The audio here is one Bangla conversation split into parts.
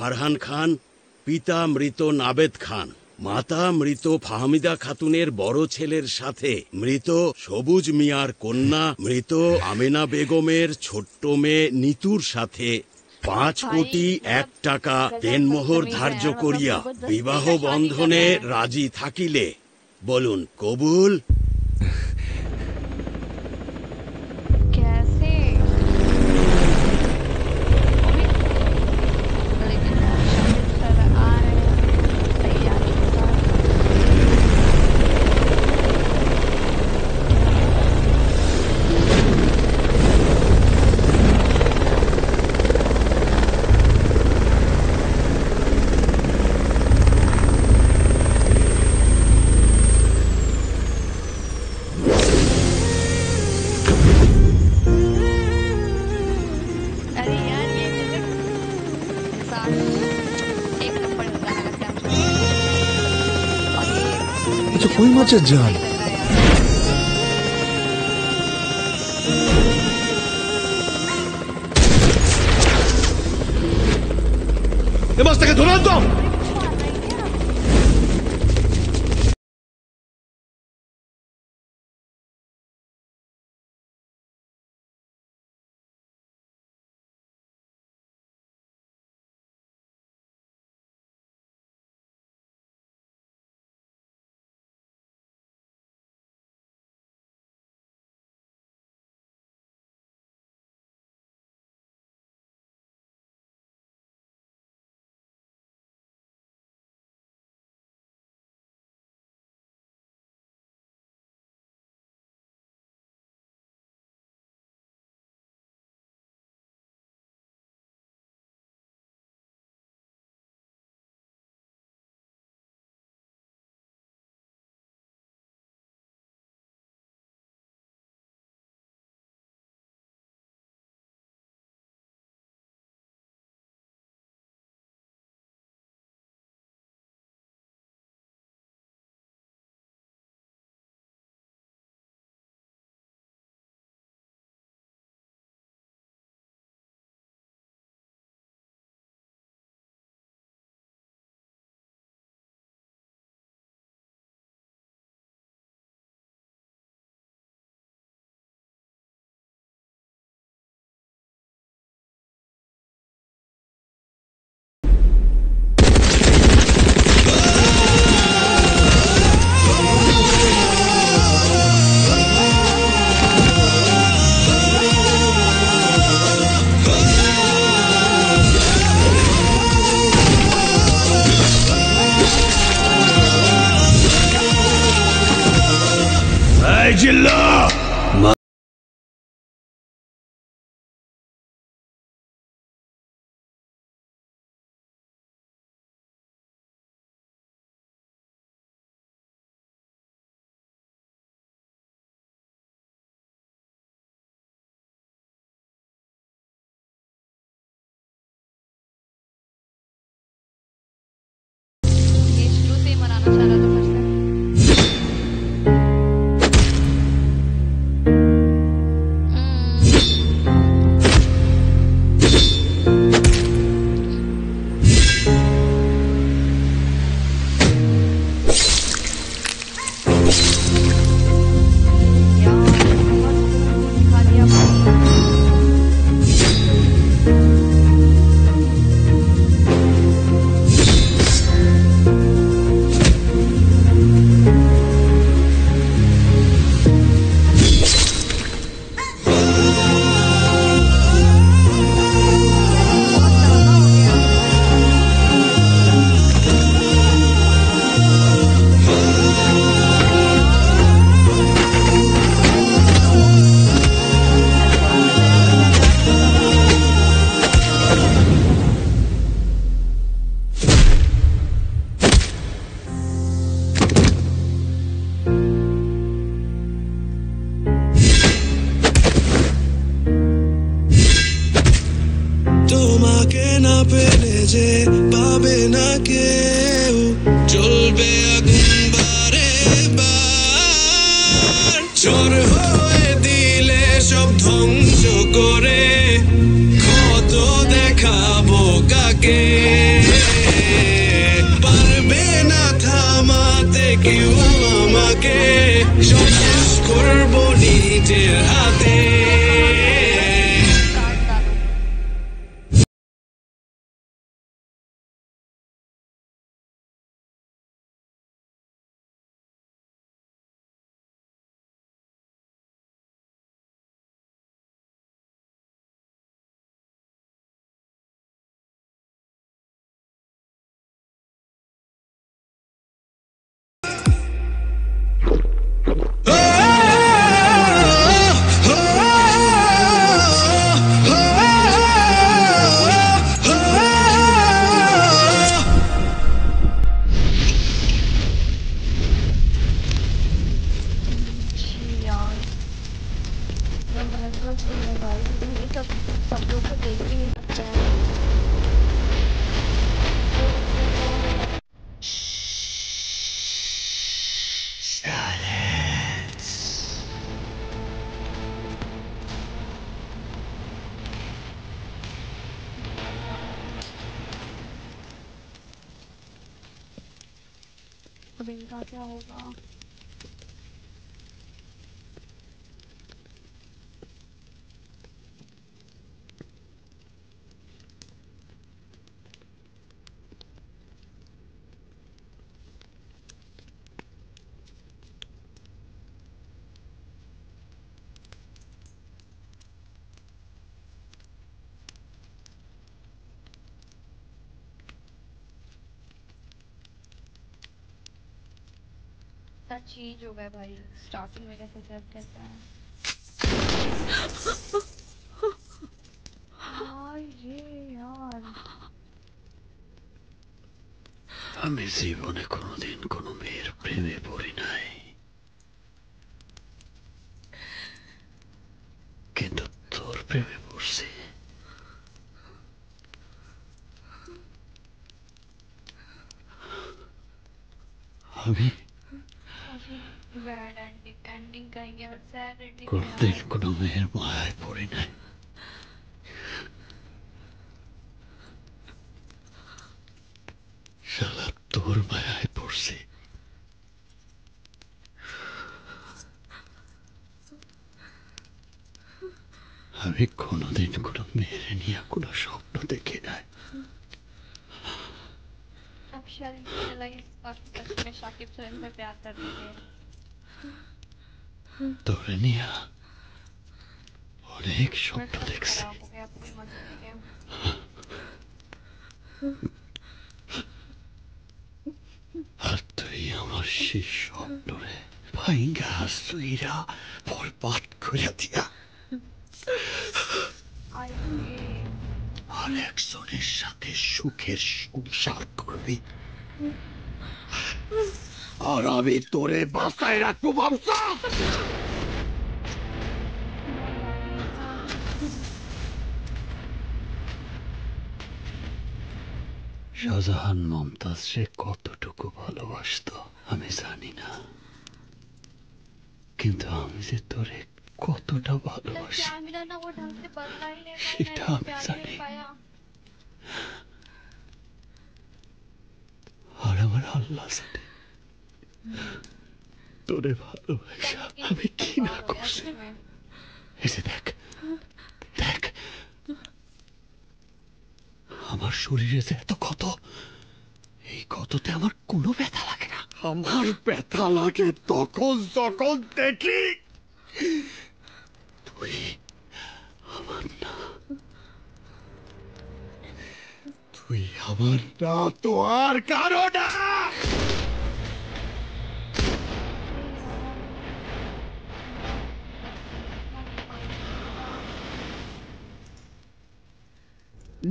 ফারহান খান, পিতা মৃত নাবেদ খান, মাতা মৃত ফাহমিদা খাতুনের বড় ছেলের সাথে মৃত সবুজ মিয়ার কন্যা মৃত আমেনা বেগমের ছোট্ট মেয়ে নিতুর সাথে 5 কোটি 1 টাকা দেনমোহর ধার্য করিয়া বিবাহ বন্ধনে রাজি থাকিলে বলুন কবুল। कोई माचेर जान মাছটাকে ধরে আনতো। চোর হয়ে দিলে সব ধ্বংস করে কত দেখাবো কাকে। নিজের হাতে। यार मैं बहुत सुनने वाली ये सब लोग को देख भी नहीं सकते हैं। अब इनका क्या होगा? क्या चीज हो गया भाई, स्टार्टिंग में कैसे सेव कहता है हाँ ये यार আমি জীবনে কোনোদিন কোনো মেয়ের প্রেমে পড়ি নাই, কিন্তু তোর প্রেমে পড়ছি। আমি बैड एंडिंग करेंगे और सैड एंडिंग কোনোদিন কোনো মেয়ের মায়ায় পড়ি নাই। শালা তোর মায়ায় পড়ছি। আমি কোনোদিন কোনো মেয়ের নিয়ে কোনো স্বপ্ন দেখি নাই। अब शायद चला इस वक्त में शाकिब से इनसे प्यार करते थे তোরে নিয়ে অনেক স্বপ্ন सब দেখছি, खराब हो गया कोई मजा नहीं है আর তুই আমার সেই স্বপ্নরে ভাইঙ্গা সুইরা বরবাদ করে দিয়া আর একজনের সাথে সুখের সংসার করবি, আর আমি তোরে বাঁচায় রাখবো ভাবছা। শাহজাহান মমতাজ সে কতটুকু ভালোবাসতো আমি জানি না, কিন্তু আমি যে তোরে কতটা ভালোবাসি क्या मिला ना वो ढंग से बदला ही नहीं पाया সেটা ना আমি प्यार ही জানি। नहीं पाया আর আমার আল্লাহ জানে তোরে ভালোবাসা আমি কি না করছি। এই যে দেখ দেখ আমার শরীরে যে এত ক্ষত, এই ক্ষততে আমার কোনো ব্যথা লাগে না। আমার ব্যথা লাগে তখন যখন দেখি তুই আমার না, তুই আমার না, তো আর কারো না।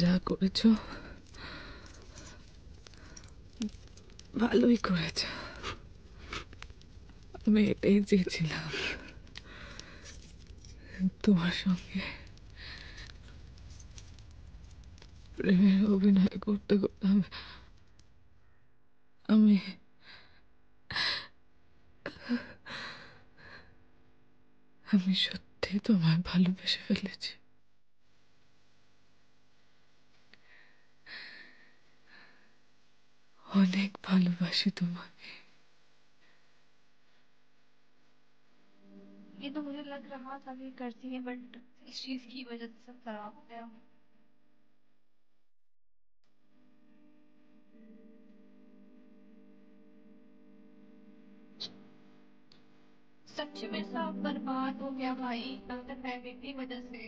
যা করেছো ভালোই করেছো, আমি এটাই চেয়েছিলাম তোমার সঙ্গে প্রেমের অভিনয় করতে করতে আমি আমি সত্যি তোমায় ভালোবেসে ফেলেছি। অনেক ভালোবাসি তোমাকে। ये तो मुझे लग रहा था कि करती है, बट इस चीज की वजह से सब खराब हो गया। सच में सब बर्बाद हो गया भाई, डॉक्टर फैमिली की वजह से।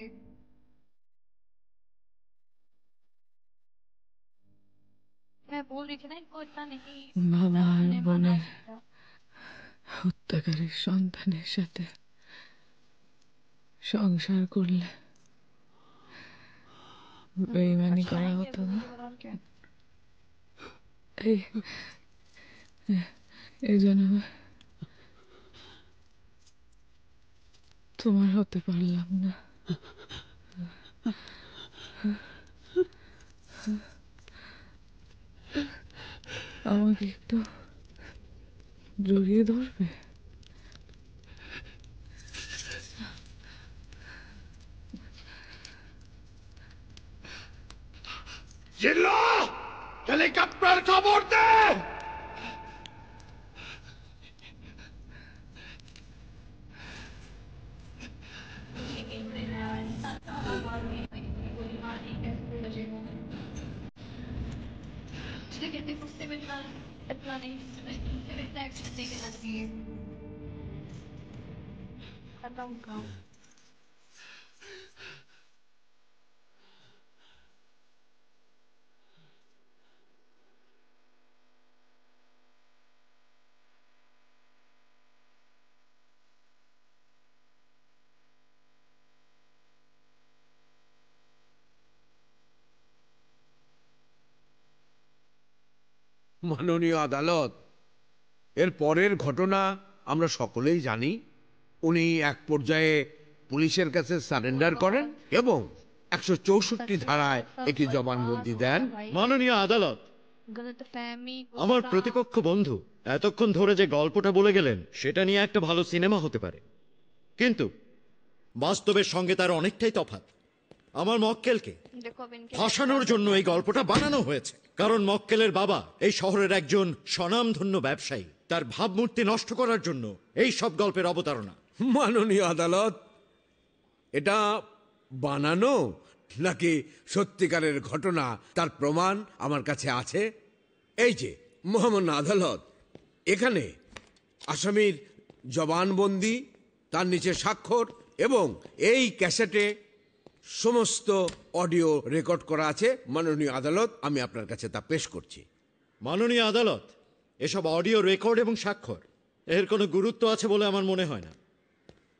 मैं बोल रही थी ना इनको इतना नहीं বাবা আর उन्हें माना বোনের चाहिए था। হত্যাকারী সন্তানের সাথে সংসার করলে বেইমানি अच्छा করা है ये হতো না। बोलने के बाद और क्या। এই এই জন্য তোমার হতে পারলাম না। আমাকে একটু জড়িয়ে ধরবে? জিল্লো, হেলিকপ্টার খবর দে। लेकिन देखो उससे भी इतना नहीं, इतना एक्शन नहीं करना चाहिए। खत्म काम। মাননীয় আদালত, এর পরের ঘটনা আমরা সকলেই জানি। উনি এক পর্যায়ে পুলিশের কাছে সারেন্ডার করেন এবং 164 ধারায় একটি জবানবন্দি দেন। মাননীয় আদালত, गलत फहमी আমার প্রতিপক্ষ বন্ধু এতক্ষণ ধরে যে গল্পটা বলে গেলেন সেটা নিয়ে একটা ভালো সিনেমা হতে পারে, কিন্তু বাস্তবের সঙ্গে তার অনেকটাই তফাৎ। আমার মক্কেলকে देखो अब इनके ফাঁসানোর জন্য এই গল্পটা বানানো হয়েছে, কারণ মক্কেলের বাবা এই শহরের একজন স্বনামধন্য ব্যবসায়ী। তার ভাবমূর্তি নষ্ট করার জন্য এই সব গল্পের অবতারণা। মাননীয় আদালত, এটা বানানো নাকি সত্যিকারের ঘটনা তার প্রমাণ আমার কাছে আছে। এই যে মহামান্য আদালত, এখানে আসামির জবানবন্দি, তার নিচে স্বাক্ষর এবং এই ক্যাসেটে সমস্ত অডিও রেকর্ড করা আছে। মাননীয় আদালত, আমি আপনার কাছে তা পেশ করছি। মাননীয় আদালত, এসব অডিও রেকর্ড এবং স্বাক্ষর এর কোনো গুরুত্ব আছে বলে আমার মনে হয় না।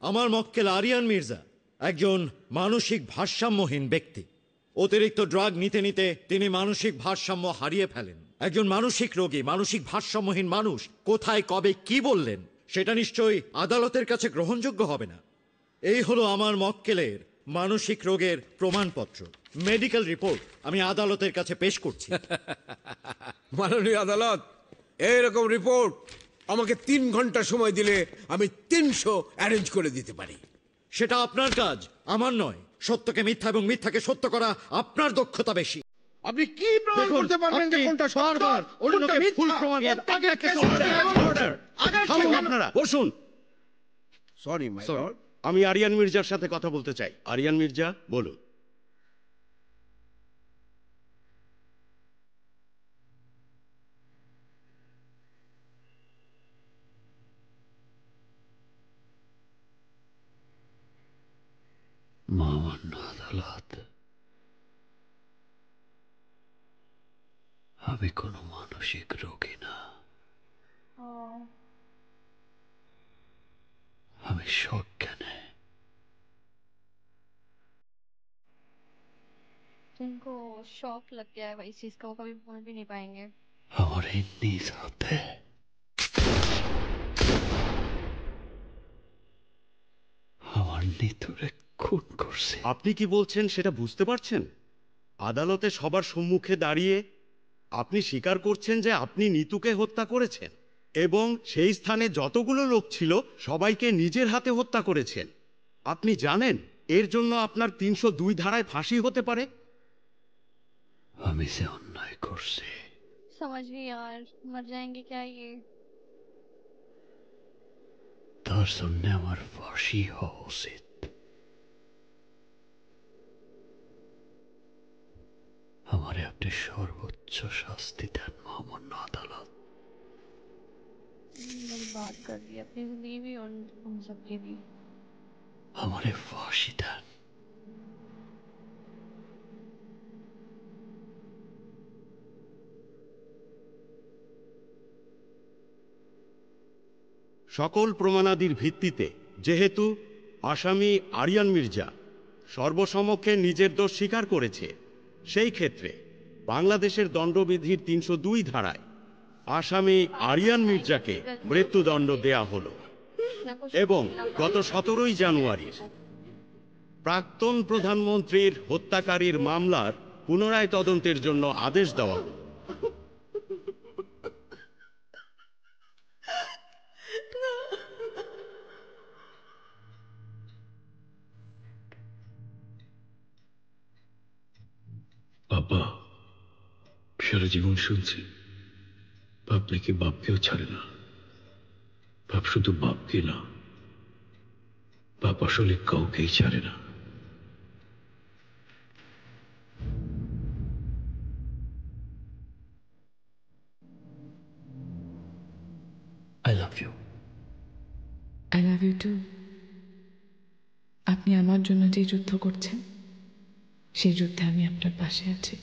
আমার মক্কেল আরিয়ান মির্জা একজন মানসিক ভারসাম্যহীন ব্যক্তি। অতিরিক্ত ড্রাগ নিতে নিতে তিনি মানসিক ভারসাম্য হারিয়ে ফেলেন। একজন মানসিক রোগী, মানসিক ভারসাম্যহীন মানুষ কোথায় কবে কি বললেন সেটা নিশ্চয়ই আদালতের কাছে গ্রহণযোগ্য হবে না। এই হলো আমার মক্কেলের মানসিক রোগের প্রমাণপত্র, মেডিকেল রিপোর্ট আমি আদালতের কাছে পেশ করছি। মাননীয় আদালত, এইরকম রিপোর্ট আমাকে 3 ঘন্টা সময় দিলে আমি 300 অ্যারেঞ্জ করে দিতে পারি। সেটা আপনার কাজ, আমার নয়। সত্যকে মিথ্যা এবং মিথ্যাকে সত্য করা আপনার দক্ষতা বেশি। আপনি কি প্রমাণ দেখুন, করতে পারবেন যে আপনি কোনটা সত্য, বারবার অন্যকে কোনটা মিথ্যা? ভুল প্রমাণ এর আগে আপনাকে কেস order, করতে order। আগে থামুন সেখানে- আপনারা, বসুন। Sorry my lord. আমি আরিয়ান মির্জার সাথে কথা বলতে চাই। আরিয়ান মির্জা, বলুন। মহামান্য আদালত, আমি কোনো মানসিক রোগী না, আমি সজ্ঞানে। इनको शॉक लग गया है इस चीज का, वो कभी भूल भी नहीं पाएंगे। আমার এই নিজ হাতে আমার নিতুরে খুন করছে। আপনি কি বলছেন সেটা বুঝতে পারছেন? আদালতে সবার সম্মুখে দাঁড়িয়ে আপনি স্বীকার করছেন যে আপনি নিতুকে হত্যা করেছেন এবং সেই স্থানে যতগুলো লোক ছিল সবাইকে নিজের হাতে হত্যা করেছেন। আপনি জানেন এর জন্য আপনার 302 ধারায় ফাঁসি হতে পারে। আমি যে অন্যায় করছি समझ नहीं यार, मर जाएंगे क्या ये। তা যার জন্য আমার ফাঁসি হওয়া উচিত। আমারে আপনি সর্বোচ্চ শাস্তি দেন মহামান্য আদালত। मेरी बात कर रही है अपनी जिंदगी भी और उन सबकी भी। আমারে ফাঁসি দেন। সকল প্রমাণাদির ভিত্তিতে যেহেতু আসামি আরিয়ান মির্জা সর্বসমক্ষে নিজের দোষ স্বীকার করেছে, সেই ক্ষেত্রে বাংলাদেশের দণ্ডবিধির ৩০২ ধারায় আসামি আরিয়ান মির্জাকে মৃত্যুদণ্ড দেয়া হলো ना कुछ এবং ना গত ১৭ই জানুয়ারির প্রাক্তন প্রধানমন্ত্রীর হত্যাকারীর মামলার পুনরায় তদন্তের জন্য আদেশ দেওয়া হলো। বাবা, সারা জীবন শুনছি বাপ নাকি বাপকেও ছাড়ে না। বাপ শুধু বাপকে না, বাপ আসলে কাউকেই ছাড়ে না। I love you. I love you too. আপনি আমার জন্য যে যুদ্ধ করছেন, সেই যুদ্ধে আমি আপনার পাশে আছি।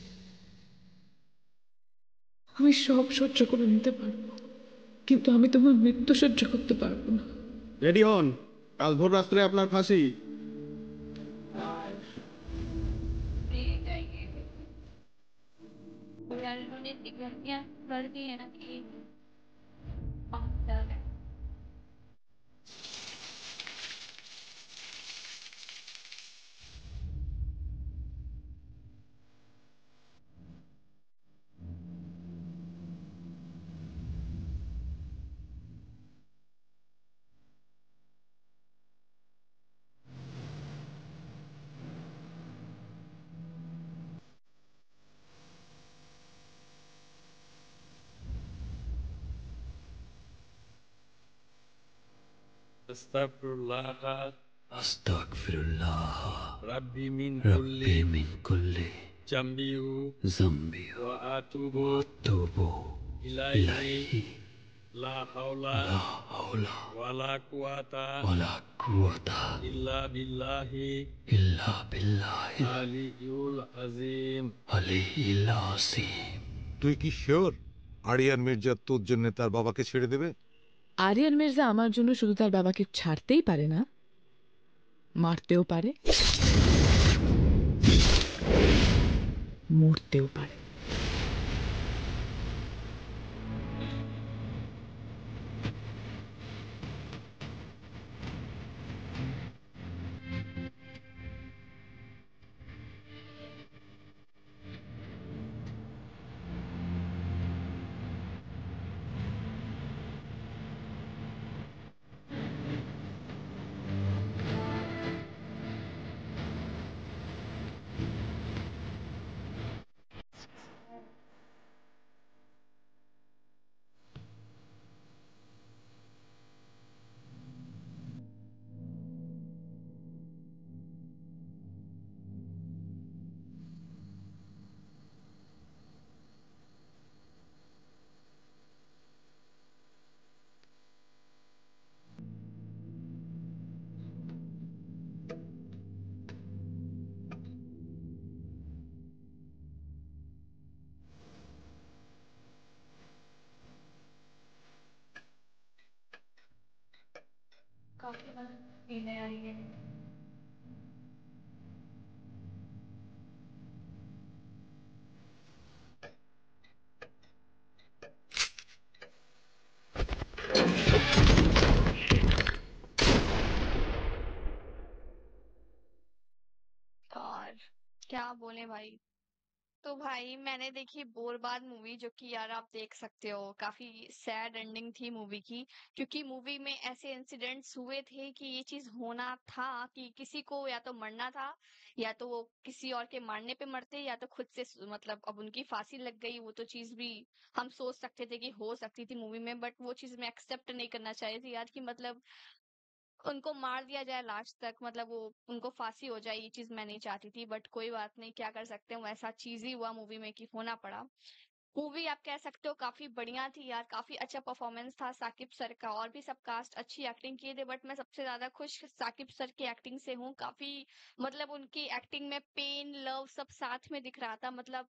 আমি সব সহ্য করে নিতে পারবো, কিন্তু আমি তোমার মৃত্যু সহ্য করতে পারবো না। রেডি হন, কাল ভোর রাত্রে আপনার ফাঁসি। यार उन्होंने गलतियां कर दी है ना कि बहुत ज्यादा। আস্তাগফিরুল্লাহ আস্তাগফিরুল্লাহ রাব্বি মিন রাব্বি মিন কুল্লি জামবি যামবি ওয়া আতুবু তুবু ইলাইহি ইলাইহি লা হাওলা লা হাওলা ওয়ালা কুওয়াতা ওয়ালা কুওয়াতা ইল্লা বিল্লাহি ইল্লা বিল্লাহিল আলিয়্যুল আযীম। আলিয়্যিল আযীম। তুই কি শিওর আরিয়ান মির্জা তোর জন্য তার বাবাকে ছেড়ে দেবে? আরিয়ান মির্জা আমার জন্য শুধু তার বাবাকে ছাড়তেই পারে না, মারতেও পারে, মরতেও পারে। काफी बार पीने आई है। और क्या बोले भाई। तो भाई मैंने देखी बोरबाद मूवी, जो कि यार आप देख सकते हो, काफी सैड एंडिंग थी मूवी की। क्योंकि मूवी में ऐसे इंसिडेंट्स हुए थे कि ये चीज होना था कि किसी को या तो मरना था, या तो वो किसी और के मारने पे मरते, या तो खुद से मतलब अब उनकी फांसी लग गई। वो तो चीज भी हम सोच सकते थे कि हो सकती थी मूवी में, बट वो चीज मैं एक्सेप्ट नहीं करना चाह रही थी यार, कि मतलब उनको मार दिया जाए लास्ट तक, मतलब वो उनको फांसी हो जाए, ये चीज मैं नहीं चाहती थी, बट कोई बात नहीं, क्या कर सकते हैं, वैसा चीज ही हुआ मूवी में कि होना पड़ा। मूवी आप कह सकते हो काफी बढ़िया थी यार, काफी अच्छा परफॉर्मेंस था साकिब सर का, और भी सब कास्ट अच्छी एक्टिंग किए थे, बट मैं सबसे ज्यादा खुश साकिब सर की एक्टिंग से हूँ। काफी मतलब उनकी एक्टिंग में पेन लव सब साथ में दिख रहा था, मतलब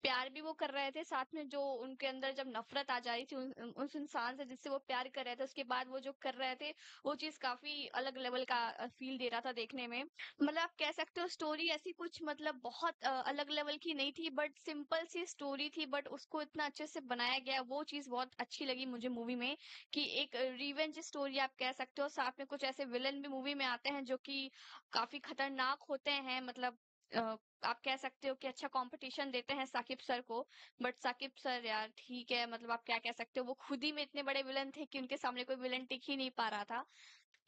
प्यार भी वो कर रहे थे साथ में, जो उनके अंदर जब नफरत आ जा रही थी उस इंसान से जिससे वो प्यार कर रहे थे, उसके बाद वो जो कर रहे थे, वो चीज काफी अलग लेवल का फील दे रहा था देखने में। मतलब आप कह सकते हो स्टोरी ऐसी कुछ मतलब बहुत अलग लेवल की नहीं थी, बट सिंपल सी स्टोरी थी, बट उसको इतना अच्छे से बनाया गया, वो चीज बहुत अच्छी लगी मुझे मूवी में, कि एक रिवेंज स्टोरी आप कह सकते हो, साथ में कुछ ऐसे विलन भी मूवी में आते हैं जो कि काफी खतरनाक होते हैं, मतलब आप कह सकते हो कि अच्छा कंपटीशन देते हैं साकिब सर को। बट साकिब सर यार ठीक है, मतलब आप क्या कह सकते हो, वो खुद ही में इतने बड़े विलन थे कि उनके सामने कोई विलन टिक ही नहीं पा रहा था।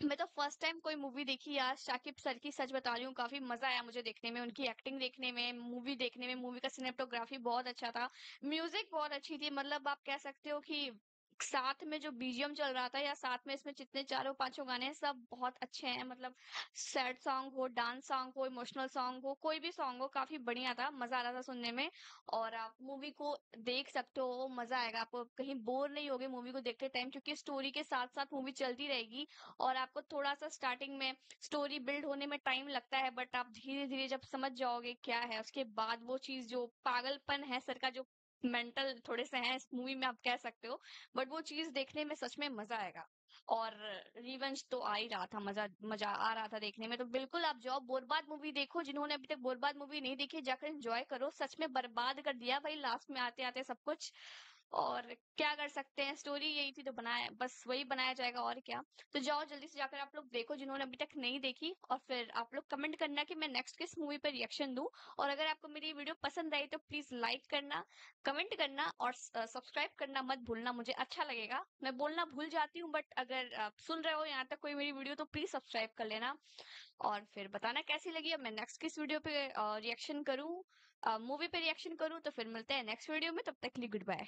मैं तो फर्स्ट टाइम कोई मूवी देखी यार शाकिब सर की, सच बता रही हूँ, काफी मजा आया मुझे देखने में, उनकी एक्टिंग देखने में, मूवी देखने में, मूवी का सिनेमेटोग्राफी बहुत अच्छा था, म्यूजिक बहुत अच्छी थी, मतलब आप कह सकते हो कि साथ में जो बीजीएम चल रहा था या साथ में इसमें जितने चारों पांचों गाने हैं सब बहुत अच्छे हैं, मतलब सैड सॉन्ग हो, डांस सॉन्ग हो, इमोशनल सॉन्ग हो, कोई भी सॉन्ग हो, काफी बढ़िया था, मजा आ रहा था सुनने में। और आप मूवी को देख सकते हो, मजा आएगा आपको, कहीं बोर नहीं होगे मूवी को देखते टाइम, क्योंकि स्टोरी के साथ साथ मूवी चलती रहेगी, और आपको थोड़ा सा स्टार्टिंग में स्टोरी बिल्ड होने में टाइम लगता है, बट आप धीरे धीरे जब समझ जाओगे क्या है, उसके बाद वो चीज जो पागलपन है सर का, जो मेंटल थोड़े से हैं इस मूवी में आप कह सकते हो, बट वो चीज देखने में सच में मजा आएगा। और रिवेंज तो आ ही रहा था, मजा मजा आ रहा था देखने में, तो बिल्कुल आप जाओ बोरबाद मूवी देखो, जिन्होंने अभी तक बोरबाद मूवी नहीं देखी जाकर एंजॉय करो, सच में बर्बाद कर दिया भाई लास्ट में आते आते सब कुछ। और क्या कर सकते हैं, स्टोरी यही थी तो बनाया, बस वही बनाया जाएगा और क्या। तो जाओ जल्दी से जाकर आप लोग देखो जिन्होंने अभी तक नहीं देखी, और फिर आप लोग कमेंट करना कि मैं नेक्स्ट किस मूवी पर रिएक्शन दूं। और अगर आपको मेरी वीडियो पसंद आई तो प्लीज लाइक करना, कमेंट करना और सब्सक्राइब करना मत भूलना, मुझे अच्छा लगेगा, मैं बोलना भूल जाती हूँ, बट अगर आप सुन रहे हो यहाँ तक कोई मेरी वीडियो तो प्लीज सब्सक्राइब कर लेना। और फिर बताना कैसी लगी, अब मैं नेक्स्ट किस वीडियो पे रिएक्शन करूँ, मूवी पे रिएक्शन करूँ, तो फिर मिलते हैं नेक्स्ट वीडियो में, तब तक के लिए गुड बाय।